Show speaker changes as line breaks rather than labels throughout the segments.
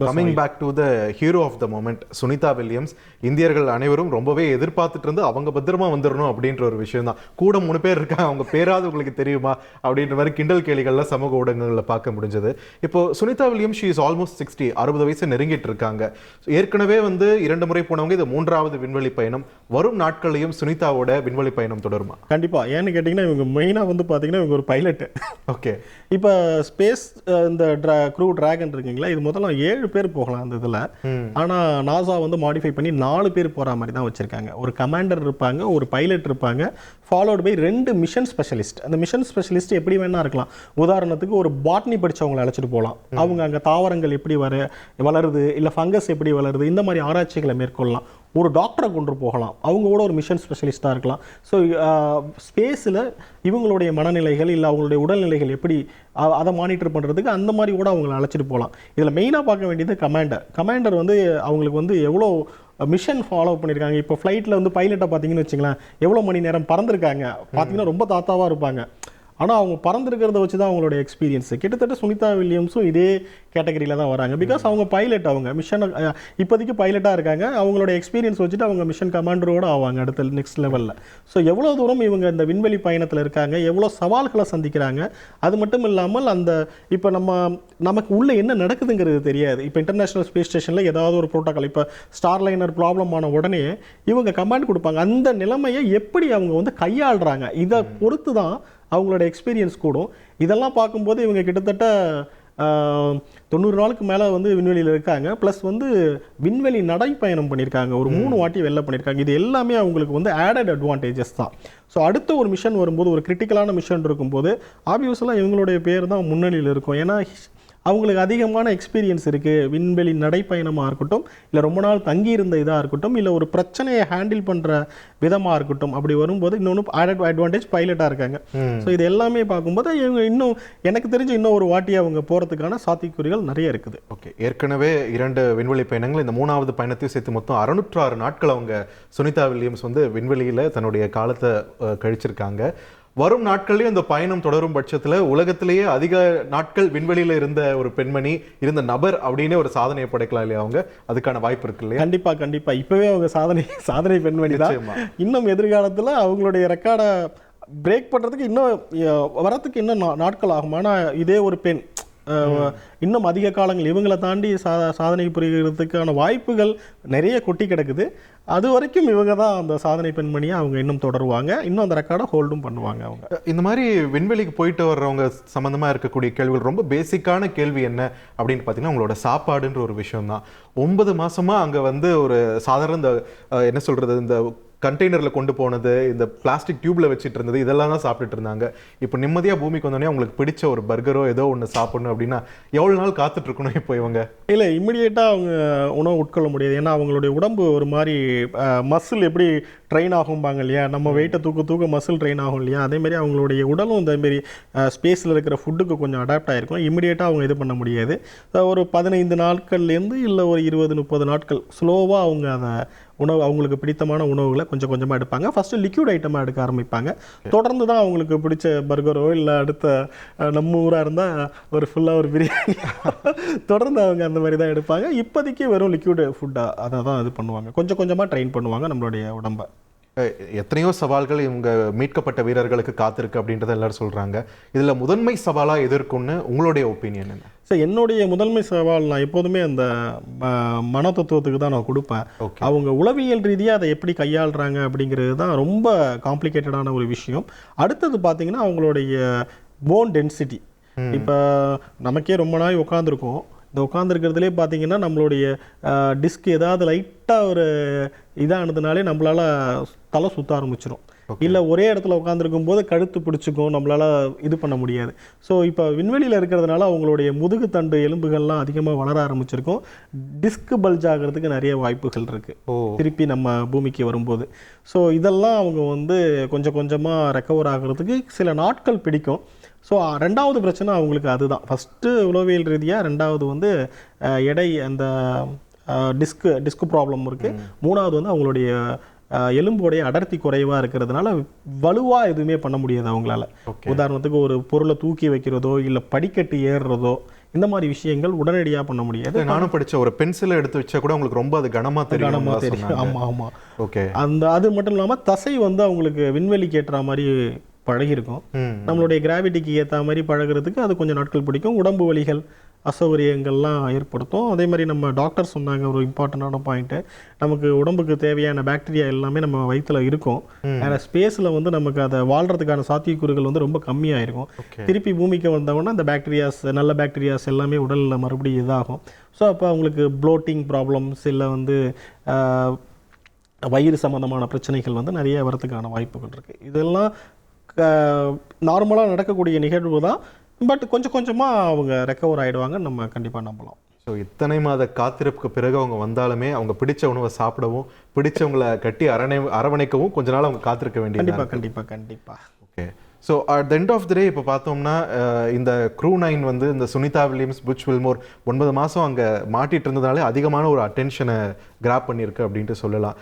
Coming back to the hero of the moment Sunita Williams, இந்தியர்கள் அனைவரும் ரொம்பவே எதிர்பார்த்துட்டு இருந்து அவங்க பத்திரமா வந்துடணும் அப்படின்ற ஒரு விஷயம் தான். கூட 3 பேர் இருக்காங்க, அவங்க பேராது உங்களுக்கு தெரியுமா அப்படின்ற மாதிரி கிண்டல் கேலிகள்லாம் சமூக ஊடகங்களில் பார்க்க முடிஞ்சது. இப்போ Sunita Williams she is almost 60 வயசு நெருங்கிட்டு இருக்காங்க. ஏற்கனவே 2 முறை போனவங்க, இது 3வது விண்வெளி பயணம். வரும் நாட்களையும் சுனிதாவோட விண்வெளி பயணம் தொடருமா?
கண்டிப்பா. ஏன்னு கேட்டிங்கன்னா இவங்க மெயினாக பார்த்தீங்கன்னா இவங்க ஒரு பைலட்டு.
ஓகே.
இப்போ ஸ்பேஸ் இந்த க்ரூ டிராகன் இருக்குங்களா, இது முதல்ல 7 பேர் போகலாம் அந்த இதில். ஆனால் நாசா மாடிஃபை பண்ணி 4 பேர் போகிற மாதிரி தான் வச்சுருக்காங்க. ஒரு கமாண்டர் இருப்பாங்க, ஒரு பைலட் இருப்பாங்க, ஃபாலோட் பை 2 மிஷன் ஸ்பெஷலிஸ்ட். அந்த மிஷன் ஸ்பெஷலிஸ்ட் எப்படி வேணா இருக்கலாம். உதாரணத்துக்கு ஒரு பாட்னி படித்தவங்களை அழைச்சிட்டு போகலாம். அவங்க அங்கே தாவரங்கள் எப்படி வளருது, இல்லை ஃபங்கஸ் எப்படி வளருது, இந்த மாதிரி ஆராய்ச்சிகளை மேற்கொள்ளலாம். ஒரு டாக்டரை கொண்டு போகலாம், அவங்க கூட ஒரு மிஷன் ஸ்பெஷலிஸ்ட்டாக இருக்கலாம். ஸோ ஸ்பேஸில் இவங்களுடைய மனநிலைகள் இல்லை அவங்களுடைய உடல்நிலைகள் எப்படி அதை மானிட்டர் பண்ணுறதுக்கு அந்த மாதிரி கூட அவங்களை அழைச்சிட்டு போகலாம். இதில் மெயினாக பார்க்க வேண்டியது கமாண்டர் அவங்களுக்கு எவ்வளோ மிஷன் ஃபாலோ பண்ணியிருக்காங்க. இப்போ ஃப்ளைட்டில் பைலட்டை பார்த்தீங்கன்னு வச்சுங்களேன், எவ்வளோ மணி நேரம் பறந்துருக்காங்க பார்த்தீங்கன்னா ரொம்ப தாத்தாவாக இருப்பாங்க. ஆனால் அவங்க பறந்துருக்கிறத வச்சு தான் அவங்களோட எக்ஸ்பீரியன்ஸ். கிட்டத்தட்ட சுனிதா வில்லியம்ஸும் இதே கேட்டகரியில் தான் வராங்க. பிகாஸ் அவங்க பைலட், அவங்க மிஷன் இப்போதைக்கு பைலட்டாக இருக்காங்க. அவங்களோட எக்ஸ்பீரியன்ஸ் வச்சுட்டு அவங்க மிஷன் கமாண்டரோடு ஆவாங்க அடுத்த நெக்ஸ்ட் லெவலில். ஸோ எவ்வளோ தூரம் இவங்க இந்த விண்வெளி பயணத்தில் இருக்காங்க, எவ்வளோ சவால்களை சந்திக்கிறாங்க. அது மட்டும் இல்லாமல் இப்போ நமக்கு உள்ளே என்ன நடக்குதுங்கிறது தெரியாது. இப்போ இன்டர்நேஷனல் ஸ்பேஸ் ஸ்டேஷனில் ஏதாவது ஒரு ப்ரோட்டோக்கால், இப்போ ஸ்டார்லைனர் ப்ராப்ளம் ஆன உடனே இவங்க கமாண்ட் கொடுப்பாங்க. அந்த நிலைமையை எப்படி அவங்க கையாளுறாங்க, இதை பொறுத்து தான் அவங்களோட எக்ஸ்பீரியன்ஸ் கூடும். இதெல்லாம் பார்க்கும்போது இவங்க கிட்டத்தட்ட 90 நாளுக்கு மேலே விண்வெளியில் இருக்காங்க. ப்ளஸ் விண்வெளி நடைப்பயணம் பண்ணியிருக்காங்க, ஒரு 3 வாட்டி வெளில பண்ணியிருக்காங்க. இது எல்லாமே அவங்களுக்கு ஆடட் அட்வான்டேஜஸ் தான். ஸோ அடுத்த ஒரு மிஷன் வரும்போது, ஒரு கிரிட்டிக்கலான மிஷன் இருக்கும்போது ஆப்வியஸ்லாம் இவங்களுடைய பேர் தான் முன்னணியில் இருக்கும். ஏன்னா அவங்களுக்கு அதிகமான எக்ஸ்பீரியன்ஸ் இருக்குது. விண்வெளி நடைப்பயணமாக இருக்கட்டும், இல்லை ரொம்ப நாள் தங்கியிருந்த இதாக இருக்கட்டும், இல்லை ஒரு பிரச்சனையை ஹேண்டில் பண்ணுற விதமாக இருக்கட்டும். அப்படி வரும்போது இன்னொன்று ஆடட் அட்வான்டேஜ் பைலட்டாக இருக்காங்க. ஸோ இது எல்லாமே பார்க்கும்போது இவங்க இன்னும் எனக்கு தெரிஞ்சு இன்னும் ஒரு வாட்டி அவங்க போகிறதுக்கான சாத்தியக்கூறுகள் நிறைய இருக்குது.
ஓகே. ஏற்கனவே 2 விண்வெளி பயணங்கள், இந்த 3வது பயணத்தையும் சேர்த்து மொத்தம் 606 நாட்கள் அவங்க சுனிதா வில்லியம்ஸ் விண்வெளியில் தன்னுடைய காலத்தை கழிச்சிருக்காங்க. வரும் நாட்கள்லயும் இந்த பயணம் தொடரும் பட்சத்தில் உலகத்திலேயே அதிக நாட்கள் விண்வெளியில் இருந்த ஒரு பெண்மணி, இருந்த நபர் அப்படின்னு ஒரு சாதனையை படைக்கலாம் இல்லையா? அவங்க அதுக்கான வாய்ப்பு இருக்கு இல்லையா?
கண்டிப்பா. இப்பவே அவங்க சாதனை பெண்மணி தான். இன்னும் எதிர்காலத்தில் அவங்களுடைய ரெக்கார்டை பிரேக் பண்ணுறதுக்கு இன்னும் வரத்துக்கு இன்னும் நாட்கள் ஆகும். ஆனால் இதே ஒரு பெண் இன்னும் அதிக காலங்கள் இவங்களை தாண்டி சாதனை புரிகிறதுக்கான வாய்ப்புகள் நிறைய கொட்டி கிடக்குது. அது வரைக்கும் இவங்க தான் அந்த சாதனை பெண்மணியை அவங்க இன்னும் தொடருவாங்க, இன்னும் அந்த ரெக்கார்டை ஹோல்டும் பண்ணுவாங்க. அவங்க
இந்த மாதிரி விண்வெளிக்கு போயிட்டு வர்றவங்க சம்மந்தமாக இருக்கக்கூடிய கேள்விகள், ரொம்ப பேசிக்கான கேள்வி என்ன அப்படின்னு பார்த்தீங்கன்னா உங்களோட சாப்பாடுன்ற ஒரு விஷயம் தான். 9 மாதமாக அங்கே ஒரு சாதாரண இந்த என்ன சொல்கிறது, இந்த கண்டெய்னரில் கொண்டு போனது, இந்த பிளாஸ்டிக் டியூப்ல வச்சுட்டு இருந்தது, இதெல்லாம் தான் சாப்பிட்டுட்டு இருந்தாங்க. இப்போ நிம்மதியாக பூமிக்கு வந்தோடனே அவங்களுக்கு பிடிச்ச ஒரு பர்கரோ ஏதோ ஒன்று சாப்பிடணும் அப்படின்னா எவ்வளோ நாள் காத்துட்டு இருக்கணும்? இப்போ இவங்க
இல்லை இம்மிடியேட்டாக அவங்க உணவு உட்கொள்ள முடியாது. ஏன்னா அவங்களுடைய உடம்பு ஒரு மாதிரி மசில் எப்படி ட்ரெயின் ஆகும்பாங்க இல்லையா, நம்ம வெயிட்டை தூக்க மசில் ட்ரெயின் ஆகும் இல்லையா, அதேமாரி அவங்களுடைய உடலும் இந்தமாரி ஸ்பேஸில் இருக்கிற ஃபுட்டுக்கு கொஞ்சம் அடாப்ட் ஆகிருக்கும். இம்மிடியேட்டாக அவங்க இது பண்ண முடியாது. ஒரு 15 நாட்கள்லேருந்து இல்லை ஒரு 20-30 நாட்கள் ஸ்லோவாக அவங்க அதை அவங்களுக்கு பிடித்தமான உணவுகளை கொஞ்சம் கொஞ்சமாக எடுப்பாங்க. ஃபஸ்ட்டு லிக்யூட் ஐட்டமாக எடுக்க ஆரம்பிப்பாங்க. தொடர்ந்து தான் அவங்களுக்கு பிடிச்ச பர்கரோ இல்லை அடுத்த நம்ம ஊராக இருந்தால் ஒரு ஃபுல்லாக ஒரு பிரியாணி தொடர்ந்து அவங்க அந்த மாதிரி தான் எடுப்பாங்க. இப்போதைக்கு வெறும் லிக்யூட் ஃபுட்டாக அதை தான் இது பண்ணுவாங்க. கொஞ்சம் கொஞ்சமாக ட்ரெயின் பண்ணுவாங்க நம்மளுடைய உடம்பை.
எத்தனையோ சவால்கள் இவங்க மீட்கப்பட்ட வீரர்களுக்கு காத்திருக்கு அப்படின்றத எல்லாரும் சொல்கிறாங்க. இதில் முதன்மை சவாலாக எதிர்க்குன்னு உங்களுடைய ஒப்பீனியன் என்ன?
சார் என்னுடைய முதன்மை சவால் நான் எப்போதுமே அந்த மன தத்துவத்துக்கு தான் நான் கொடுப்பேன். அவங்க உளவியல் ரீதியாக அதை எப்படி கையாளுறாங்க அப்படிங்கிறது தான் ரொம்ப காம்ப்ளிகேட்டடான ஒரு விஷயம். அடுத்தது பார்த்தீங்கன்னா அவங்களுடைய போன் டென்சிட்டி. இப்போ நமக்கே ரொம்ப நாள் உட்காந்துருக்கோம். இந்த உட்காந்துருக்கிறதுலே பார்த்தீங்கன்னா நம்மளுடைய டிஸ்க் ஏதாவது லைட்டாக ஒரு இதானதுனாலே நம்மளால் தலை சுற்ற ஆரம்பிச்சிடும். இல்லை ஒரே இடத்துல உட்காந்துருக்கும் போது கழுத்து பிடிச்சிக்கும், நம்மளால் இது பண்ண முடியாது. ஸோ இப்போ விண்வெளியில் இருக்கிறதுனால அவங்களுடைய முதுகு தண்டு எலும்புகள்லாம் அதிகமாக வளர ஆரம்பிச்சிருக்கும். டிஸ்க் பல்ஜ் ஆகிறதுக்கு நிறைய வாய்ப்புகள் இருக்குது திருப்பி நம்ம பூமிக்கு வரும்போது. ஸோ இதெல்லாம் அவங்க கொஞ்சம் கொஞ்சமாக ரெக்கவர் ஆகிறதுக்கு சில நாட்கள் பிடிக்கும். ஸோ 2வது பிரச்சனை அவங்களுக்கு அதுதான். ஃபஸ்ட்டு உளவியல் ரீதியாக, 2வது எடை அந்த டிஸ்க் ப்ராப்ளம் இருக்குது. 3வது அவங்களுடைய எலும்போடைய அடர்த்தி குறைவாக இருக்கிறதுனால வலுவாக எதுவுமே பண்ண முடியாது அவங்களால. உதாரணத்துக்கு ஒரு பொருளை தூக்கி வைக்கிறதோ இல்லை படிக்கட்டு ஏறுறதோ இந்த மாதிரி விஷயங்கள் உடனடியாக பண்ண முடியாது.
நானும் படிச்ச ஒரு பென்சிலை எடுத்து வச்சா கூட உங்களுக்கு ரொம்ப அது கனமா தெரியும்.
ஆமாம் ஆமாம்.
ஓகே.
அது மட்டும் இல்லாமல் தசை வந்து அவங்களுக்கு விண்வெளிக்கு ஏற்ற மாதிரி பழகிருக்கும். நம்மளுடைய கிராவிட்டிக்கு ஏற்ற மாதிரி பழகிறதுக்கு அது கொஞ்சம் நாட்கள் பிடிக்கும். உடம்பு வலிகள் அசௌகரியங்கள்லாம் ஏற்படுத்தும். அதே மாதிரி நம்ம டாக்டர் சொன்னாங்க ஒரு இம்பார்ட்டண்டான பாயிண்ட்டு, நமக்கு உடம்புக்கு தேவையான பாக்டீரியா எல்லாமே நம்ம வயிற்றுல இருக்கும். வேற ஸ்பேஸில் வந்து நமக்கு அதை வாழ்கிறதுக்கான சாத்தியக்கூறுகள் வந்து ரொம்ப கம்மியாக இருக்கும். திருப்பி பூமிக்கு வந்தவொடனே அந்த பாக்டீரியாஸ், நல்ல பாக்டீரியாஸ் எல்லாமே உடலில் மறுபடியும் இதாகும். ஸோ அப்போ அவங்களுக்கு ப்ளோட்டிங் ப்ராப்ளம்ஸ் இல்லை வந்து வயிறு சம்மந்தமான பிரச்சனைகள் வந்து நிறைய வரதுக்கான வாய்ப்புகள் இருக்குது. இதெல்லாம் நார்மலாக நடக்கக்கூடிய நிகழ்வு தான். பட் கொஞ்சம் கொஞ்சமாக அவங்க ரெக்கவர் ஆகிடுவாங்க, நம்ம கண்டிப்பாக நம்பலாம்.
ஸோ இத்தனை மாத காத்திருப்புக்கு பிறகு அவங்க வந்தாலுமே அவங்க பிடிச்ச உணவை சாப்பிடவும் பிடிச்சவங்களை கட்டி அரவணைக்கவும் கொஞ்ச நாள் அவங்க காத்திருக்க வேண்டியது.
கண்டிப்பாக கண்டிப்பாக கண்டிப்பாக.
Okay. So at the end of the day இப்போ பார்த்தோம்னா இந்த க்ரூ 9 வந்து இந்த சுனிதா வில்லியம்ஸ், புட்ச் வில்மோர் 9 மாதம் அங்கே மாட்டிட்டு இருந்ததுனாலே அதிகமான ஒரு அட்டென்ஷனை கிராப் பண்ணியிருக்கு அப்படின்ட்டு சொல்லலாம்.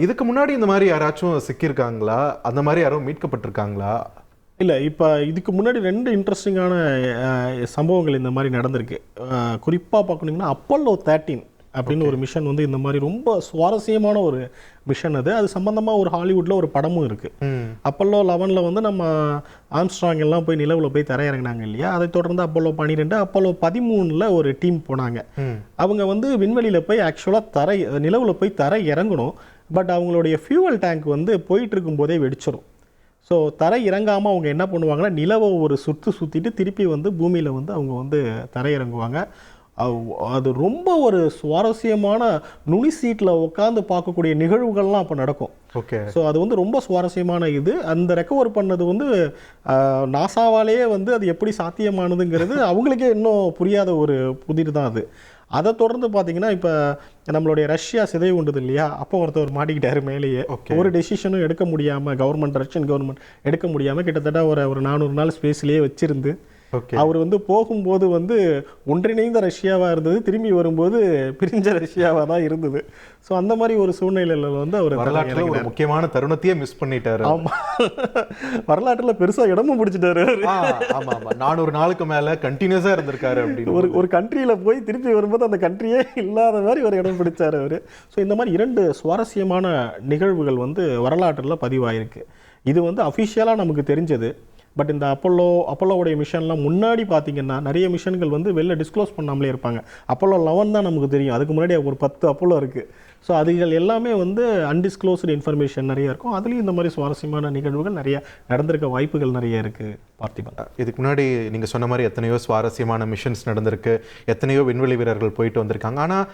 இதுக்கு முன்னாடி இந்த மாதிரி யாராச்சும் சிக்கியிருக்காங்களா? அந்த மாதிரி யாரும் மீட்கப்பட்டிருக்காங்களா?
இல்லை, இப்போ இதுக்கு முன்னாடி 2 இன்ட்ரெஸ்டிங்கான சம்பவங்கள் இந்த மாதிரி நடந்திருக்கு. குறிப்பாக பார்க்கணுங்கன்னா அப்போலோ 13 அப்படின்னு ஒரு மிஷன் வந்து இந்த மாதிரி ரொம்ப சுவாரஸ்யமான ஒரு மிஷன். அது சம்பந்தமாக ஒரு ஹாலிவுட்டில் ஒரு படமும் இருக்குது. அப்போலோ 11 வந்து நம்ம ஆம்ஸ்ட்ராங் எல்லாம் போய் நிலவில் போய் தரையிறங்கினாங்க இல்லையா? அதை தொடர்ந்து அப்போலோ 12, அப்போலோ 13 ஒரு டீம் போனாங்க. அவங்க வந்து விண்வெளியில் போய் ஆக்சுவலாக நிலவில் போய் தரை இறங்கணும். பட் அவங்களுடைய ஃபியூவல் டேங்க் வந்து போயிட்டு இருக்கும்போதே வெடிச்சிடும். ஸோ தரை இறங்காமல் அவங்க என்ன பண்ணுவாங்கன்னா நிலவை ஒரு சுற்றிட்டு திருப்பி வந்து பூமியில் வந்து அவங்க வந்து தரையிறங்குவாங்க. அது ரொம்ப ஒரு சுவாரஸ்யமான நுனி சீட்டில் உட்காந்து பார்க்கக்கூடிய நிகழ்வுகள்லாம் அப்போ நடக்கும்.
ஓகே.
ஸோ அது வந்து ரொம்ப சுவாரஸ்யமான இது. அந்த ரெக்கவர் பண்ணது வந்து நாசாவாலேயே வந்து அது எப்படி சாத்தியமானதுங்கிறது அவங்களுக்கே இன்னும் புரியாத ஒரு புதிர் தான் அது. அதை தொடர்ந்து பார்த்தீங்கன்னா இப்போ நம்மளுடைய ரஷ்யா சிதைவு உண்டுது இல்லையா? அப்போ ஒருத்தர் மாட்டிக்கிட்டாரு மேலேயே. ஒரு டெசிஷனும் எடுக்க முடியாமல், ரஷ்யன் கவர்மெண்ட் எடுக்க முடியாமல் கிட்டத்தட்ட ஒரு 400 நாள் ஸ்பேஸ்லேயே வச்சிருந்து அவர் வந்து போகும்போது வந்து ஒன்றிணைந்த ரஷ்யாவாக இருந்தது, திரும்பி வரும்போது பிரிஞ்ச ரஷ்யாவாக தான் இருந்தது. ஸோ அந்த மாதிரி ஒரு சூழ்நிலையில் வந்து அவர்
வரலாற்றில் ஒரு முக்கியமான தருணத்தையே மிஸ் பண்ணிட்டாரு.
ஆமாம், வரலாற்றில் பெருசாக இடமும் பிடிச்சிட்டாரு.
ஆமாம், 400 நாளுக்கு மேலே கண்டினியூஸாக இருந்திருக்காரு அப்படின்னு
ஒரு கண்ட்ரியில் போய் திருப்பி வரும்போது அந்த கண்ட்ரியே இல்லாத மாதிரி ஒரு இடம் பிடிச்சார் அவர். ஸோ இந்த மாதிரி 2 சுவாரஸ்யமான நிகழ்வுகள் வந்து வரலாற்றில் பதிவாயிருக்கு. இது வந்து அஃபிஷியலாக நமக்கு தெரிஞ்சது. பட் இந்த அப்போலோவுடைய மிஷன்லாம் முன்னாடி பார்த்தீங்கன்னா நிறைய மிஷன்கள் வந்து வெளில டிஸ்க்ளோஸ் பண்ணாமலே இருப்பாங்க. அப்போலோ 11 தான் நமக்கு தெரியும். அதுக்கு முன்னாடி ஒரு 10 அப்போலோ இருக்குது. ஸோ அதுகள் எல்லாமே வந்து அன்டிஸ்க்ளோஸ்டு இன்ஃபர்மேஷன் நிறைய இருக்கும். அதுலேயும் இந்த மாதிரி சுவாரஸ்யமான நிகழ்வுகள் நிறைய நடந்திருக்க வாய்ப்புகள் நிறைய இருக்குது. பார்த்திபன்,
இதுக்கு முன்னாடி நீங்கள் சொன்ன மாதிரி எத்தனையோ சுவாரஸ்யமான மிஷன்ஸ் நடந்திருக்கு, எத்தனையோ விண்வெளி வீரர்கள் போயிட்டு வந்திருக்காங்க. ஆனால்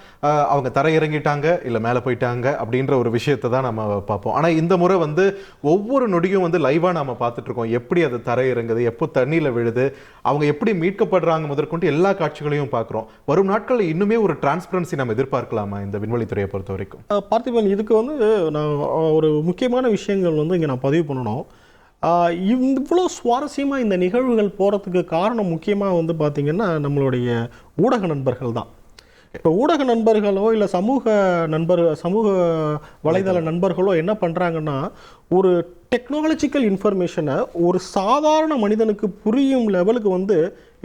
அவங்க தரையிறங்கிட்டாங்க இல்லை மேலே போயிட்டாங்க அப்படின்ற ஒரு விஷயத்தை தான் நம்ம பார்ப்போம். ஆனால் இந்த முறை வந்து ஒவ்வொரு நொடியும் வந்து லைவாக நம்ம பார்த்துட்ருக்கோம். எப்படி அது தரையிறங்குது, எப்போ தண்ணியில் விழுது, அவங்க எப்படி மீட்கப்படுறாங்க முதற்கொண்டு எல்லா காட்சிகளையும் பார்க்குறோம். வரும் நாட்களில் இன்னுமே ஒரு டிரான்ஸ்பரன்சி நம்ம எதிர்பார்க்கலாமா இந்த விண்வெளித்துறையை பொறுத்த வரைக்கும்?
பார்த்திபன், இதுக்கு வந்து நான் ஒரு முக்கியமான விஷயங்கள் வந்து இங்கே நான் பதிவு பண்ணணும். இவ்வளோ சுவாரஸ்யமாக இந்த நிகழ்வுகள் போகிறதுக்கு காரணம் முக்கியமாக வந்து பார்த்திங்கன்னா நம்மளுடைய ஊடக நண்பர்கள் தான். இப்போ ஊடக நண்பர்களோ இல்லை சமூக வலைதள நண்பர்களோ என்ன பண்ணுறாங்கன்னா, ஒரு டெக்னாலஜிக்கல் இன்ஃபர்மேஷனை ஒரு சாதாரண மனிதனுக்கு புரியும் லெவலுக்கு வந்து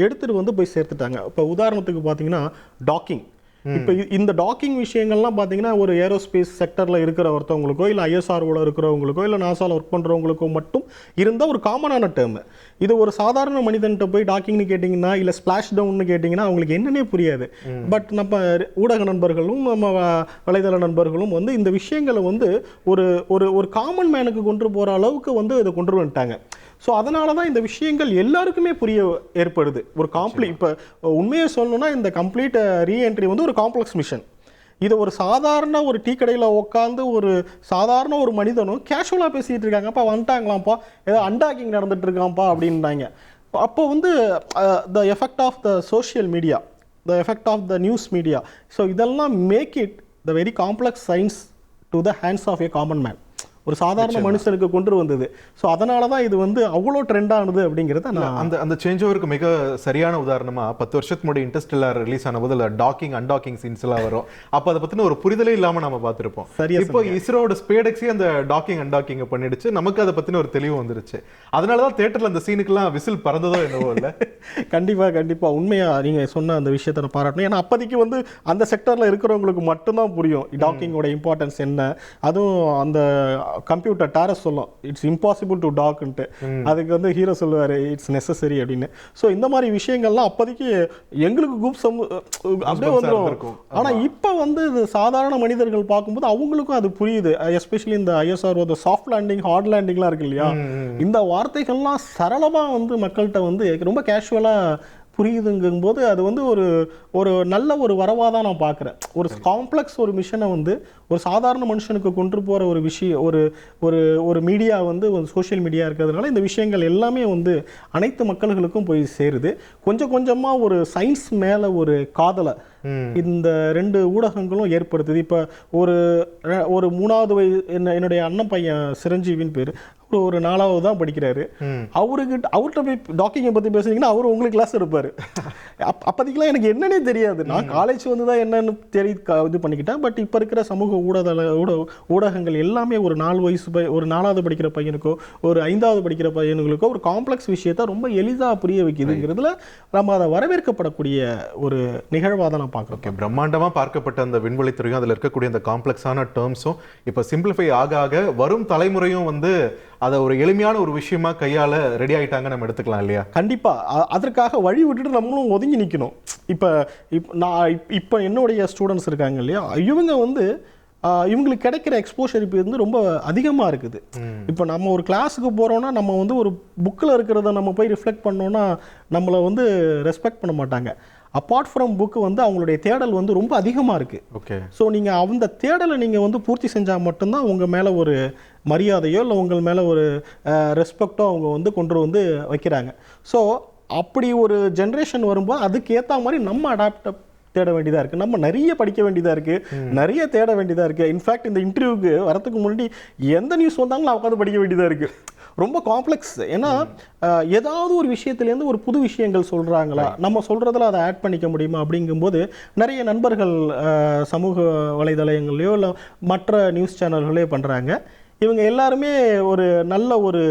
எடுத்துகிட்டு வந்து போய் சேர்த்துட்டாங்க. இப்போ உதாரணத்துக்கு பார்த்தீங்கன்னா டாக்கிங். இப்போ இந்த டாக்கிங் விஷயங்கள்லாம் பார்த்தீங்கன்னா ஒரு ஏரோஸ்பேஸ் செக்டரில் இருக்கிற ஒருத்தவங்களுக்கோ இல்லை ISROவில் இருக்கிறவங்களுக்கோ இல்லை நாசாவில் ஒர்க் பண்ணுறவங்களுக்கோ மட்டும் இருந்த ஒரு காமனான டேர்மு. இது ஒரு சாதாரண மனிதன்கிட்ட போய் டாக்கிங்னு கேட்டிங்கன்னா இல்லை ஸ்பிளாஷ் டவுன்னு கேட்டிங்கன்னா அவங்களுக்கு என்னன்னே புரியாது. பட் நம்ம ஊடக நண்பர்களும் நம்ம வலைதள நண்பர்களும் வந்து இந்த விஷயங்களை வந்து ஒரு ஒரு காமன் மேனுக்கு கொண்டு போகிற அளவுக்கு வந்து இதை கொண்டு வந்துட்டாங்க. ஸோ அதனால தான் இந்த விஷயங்கள் எல்லாருக்குமே புரிய ஏற்படுது. ஒரு இப்போ உண்மையை சொல்லணும்னா இந்த கம்ப்ளீட் ரீஎன்ட்ரி வந்து ஒரு காம்ப்ளெக்ஸ் மிஷன். இது ஒரு சாதாரண ஒரு டீ கடையில் உட்காந்து ஒரு சாதாரண ஒரு மனிதனும் கேஷுவலாக பேசிகிட்டு இருக்காங்கப்பா, வந்துட்டாங்களாம்ப்பா, ஏதோ அன்டாக்கிங் நடந்துட்டு இருக்காம்ப்பா அப்படின்றாங்க. அப்போ வந்து the effect of the social media, the effect of the news media, so இதெல்லாம் make it the very complex science to the hands of a common man. ஒரு சாதாரண மனுஷனுக்கு கொண்டு வந்தது. ஸோ அதனால தான் இது வந்து அவ்வளோ ட்ரெண்ட் ஆனது அப்படிங்கிறத நான்
அந்த சேஞ்ச் ஓவருக்கு மிக சரியான உதாரணமா 10 வருஷத்துக்கு முன்னாடி இன்டர்ஸ்டெல்லார் ரிலீஸ் ஆன போது டாக்கிங் அன்டாக்கிங் சீன்ஸ் எல்லாம் வரும். அப்ப அதை பத்தின ஒரு புரிதலே இல்லாம நம்ம பார்த்திருப்போம். இப்போ இஸ்ரோட ஸ்பேடெக்ஸே அந்த டாக்கிங் அன்டாக்கிங் பண்ணிடுச்சு, நமக்கு அதை பத்தின ஒரு தெளிவு வந்துருச்சு. அதனாலதான் தியேட்டர்ல அந்த சீனுக்குலாம் விசில் பறந்ததோ என்னவோ இல்ல.
கண்டிப்பா உண்மையா நீங்க சொன்ன அந்த விஷயத்தை நான் பாராட்டணும். ஏன்னா அப்போதைக்கு வந்து அந்த செக்டர்ல இருக்கிறவங்களுக்கு மட்டும்தான் புரியும் டாக்கிங்கோட இம்பார்ட்டன்ஸ் என்ன. அதுவும் அந்த கம்ப்யூட்டர் டாரஸ் சொல்லும் இட்ஸ் இம்பாசிபிள் டு டாக்ன்ட்டு, அதுக்கு வந்து ஹீரோ சொல்லுவாரு இட்ஸ் நெசசரி அப்படின்னு. ஸோ இந்த மாதிரி விஷயங்கள்லாம் அப்போதைக்கு எங்களுக்கு அப்படியே வந்துடும். ஆனா இப்போ வந்து இது சாதாரண மனிதர்கள் பார்க்கும்போது அவங்களுக்கும் அது புரியுது. எஸ்பெஷலி இந்த ISRO சாஃப்ட் லேண்டிங் ஹார்ட் லேண்டிங்லாம் இருக்கு இல்லையா, இந்த வார்த்தைகள்லாம் சரளமா வந்து மக்கள்கிட்ட வந்து ரொம்ப கேஷுவலா புரியுதுங்கும்போது அது வந்து ஒரு நல்ல ஒரு வரவாக தான் நான் பார்க்குறேன். ஒரு காம்ப்ளெக்ஸ் ஒரு மிஷனை வந்து ஒரு சாதாரண மனுஷனுக்கு கொண்டு போகிற ஒரு விஷயம் ஒரு மீடியா வந்து ஒரு சோஷியல் மீடியா இருக்கிறதுனால இந்த விஷயங்கள் எல்லாமே வந்து அனைத்து மக்களுக்கும் போய் சேருது. கொஞ்சம் கொஞ்சமாக ஒரு சயின்ஸ் மேலே ஒரு காதலை இந்த 2 ஊடகங்களும் ஏற்படுத்துது. இப்போ ஒரு 3வது வயது என்னுடைய அண்ணன் பையன் சிரஞ்சீவின்னு பேர், ஒரு 4வது தான் படிக்கிறாரு. அவர்கிட்ட போய் டாக்கிங்கை பற்றி பேசுனீங்கன்னா அவர் உங்களுக்கு கிளாஸ் எடுப்பார். அப்போதைக்கெல்லாம் எனக்கு என்னன்னே தெரியாது. நான் காலேஜ் வந்து தான் என்னன்னு இது பண்ணிக்கிட்டேன். பட் இப்போ இருக்கிற சமூக ஊடகங்கள் எல்லாமே ஒரு 4 வயசு ஒரு 4வது படிக்கிற பையனுக்கோ ஒரு 5வது படிக்கிற பையனுங்களுக்கோ ஒரு காம்ப்ளெக்ஸ் விஷயத்தை ரொம்ப எளிதாக புரிய வைக்குதுங்கிறதுல நம்ம அதை வரவேற்கப்படக்கூடிய ஒரு நிகழ்வாக தான் நான் பார்க்குறோம்.
பிரம்மாண்டமா பார்க்கப்பட்ட அந்த விண்வெளித்துறையும் அதில் இருக்கக்கூடிய அந்த காம்ப்ளெக்ஸான டேர்ம்ஸும் இப்போ சிம்பிளிஃபை ஆக வரும் தலைமுறையும் வந்து அதை ஒரு எளிமையான ஒரு விஷயமா கையால ரெடி ஆயிட்டாங்க நம்ம எடுத்துக்கலாம் இல்லையா?
கண்டிப்பா அதற்காக வழி விட்டுட்டு நம்மளும் ஒதுங்கி நிற்கணும். இப்போ என்னுடைய ஸ்டூடெண்ட்ஸ் இருக்காங்க இல்லையா, இவங்க வந்து இவங்களுக்கு கிடைக்கிற எக்ஸ்போஷர் இப்போ வந்து ரொம்ப அதிகமாக இருக்குது. இப்போ நம்ம ஒரு கிளாஸுக்கு போகிறோன்னா நம்ம வந்து ஒரு புக்கில் இருக்கிறத நம்ம போய் ரிஃப்ளெக்ட் பண்ணோன்னா நம்மளை வந்து ரெஸ்பெக்ட் பண்ண மாட்டாங்க. அப்பார்ட் ஃப்ரம் புக்கு வந்து அவங்களுடைய தேடல் வந்து ரொம்ப அதிகமாக இருக்குது.
ஓகே.
ஸோ நீங்கள் அந்த தேடலை நீங்கள் வந்து பூர்த்தி செஞ்சால் மட்டும்தான் உங்கள் மேலே ஒரு மரியாதையோ இல்லை உங்கள் மேலே ஒரு ரெஸ்பெக்டோ அவங்க வந்து கொண்டு வந்து வைக்கிறாங்க. ஸோ அப்படி ஒரு ஜென்ரேஷன் வரும்போது அதுக்கு ஏற்ற மாதிரி நம்ம அடாப்ட் தேட வேண்டியதாக இருக்குது. நம்ம நிறைய படிக்க வேண்டியதாக இருக்குது, நிறைய தேட வேண்டியதாக இருக்குது. இன்ஃபேக்ட் இந்த இன்டர்வியூக்கு வரதுக்கு முன்னாடி எந்த நியூஸ் வந்தாலும் நான் உட்காந்து படிக்க வேண்டியதாக இருக்குது. ரொம்ப காம்ப்ளெக்ஸ். ஏன்னா ஏதாவது ஒரு விஷயத்துலேருந்து ஒரு புது விஷயங்கள் சொல்கிறாங்களா, நம்ம சொல்கிறதுல அதை ஆட் பண்ணிக்க முடியுமா அப்படிங்கும்போது நிறைய நண்பர்கள் சமூக வலைதளங்கள்லையோ இல்லை மற்ற நியூஸ் சேனல்களே பண்ணுறாங்க. இவங்க எல்லாருமே ஒரு நல்ல ஒரு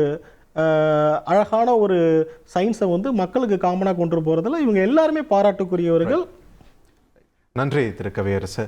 அழகான ஒரு சயின்ஸை வந்து மக்களுக்கு காமனாக கொண்டு போகிறதுல இவங்க எல்லாருமே பாராட்டுக்குரியவர்கள்.
நன்றி திரு கவியரசு.